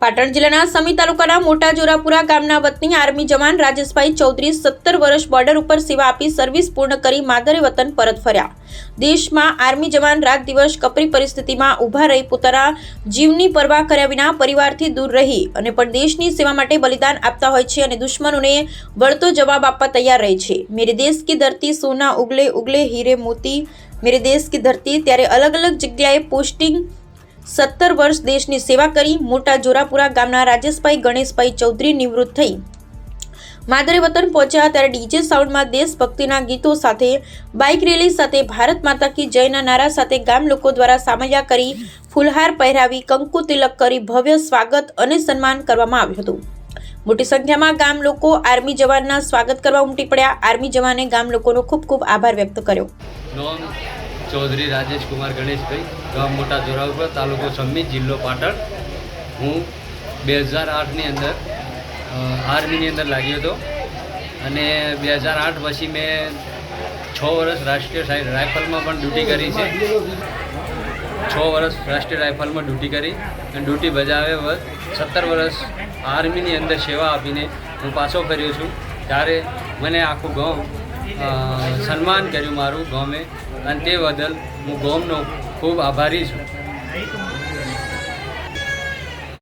પાટણ જિલ્લાના સમી તાલુકાના મોટા જોરાપુરા ગામના વતની આર્મી જવાન રાજેશભાઈ ચૌધરી 17 વર્ષ બોર્ડર ઉપર સેવા આપી સર્વિસ પૂર્ણ કરી માદરે વતન પરત ફર્યા। દેશમાં આર્મી જવાન રાત દિવસ કપરી પરિસ્થિતિમાં ઊભા રહી પોતાના જીવની પરવા કર્યા વિના પરિવારથી દૂર રહી અને પણ દેશની સેવા માટે બલિદાન આપતા હોય છે અને દુશ્મનોને વળતો જવાબ આપવા તૈયાર રહે છે। મેરે દેશ કી ધરતી સોના ઉગલે ઉગલે હીરે મોતી મેરે દેશ કી ધરતી ત્યારે અલગ અલગ જગ્યાએ પોસ્ટિંગ 17 વર્ષ દેશની સેવા કરી મોટા જોરાપુરા ગામના રાજેશભાઈ ગણેશભાઈ ચૌધરી નિવૃત્ત થઈ માદરે વતન પહોંચ્યા ત્યારે ડીજે સાઉન્ડમાં દેશભક્તિના ગીતો સાથે બાઇક રેલી સાથે ભારત માતા કી જયના નારા સાથે ગામ લોકો દ્વારા સામૈયા કરી ફૂલહાર પહેરાવી કંકુ તિલક કરી ભવ્ય સ્વાગત અને સન્માન કરવામાં આવ્યું હતું। મોટી સંખ્યામાં ગામ લોકો આર્મી જવાનના સ્વાગત કરવા ઉમટી પડ્યા। આર્મી જવાને ગામ લોકોનો ખૂબ ખૂબ આભાર વ્યક્ત કર્યો। चौधरी राजेश कुमार गणेश भाई गाँव मोटा जोरापुरा तालुको समी जिल्लो पाटण। हूँ 2008 अंदर आर्मी अंदर लाग्यो तो अने 2008 पछी मैं 6 वर्ष राष्ट्रीय राइफल में ड्यूटी करी है। 6 वर्ष राष्ट्रीय राइफल में ड्यूटी करी ड्यूटी बजावे 17 वर्ष आर्मी अंदर सेवा आपीने हूँ पाछो फर्यो छूँ त्यारे मैंने आखू गाँव सन्मान कर्યું મારું ગામે અને તે બદલ હું ગામનો ખૂબ આભારી છું।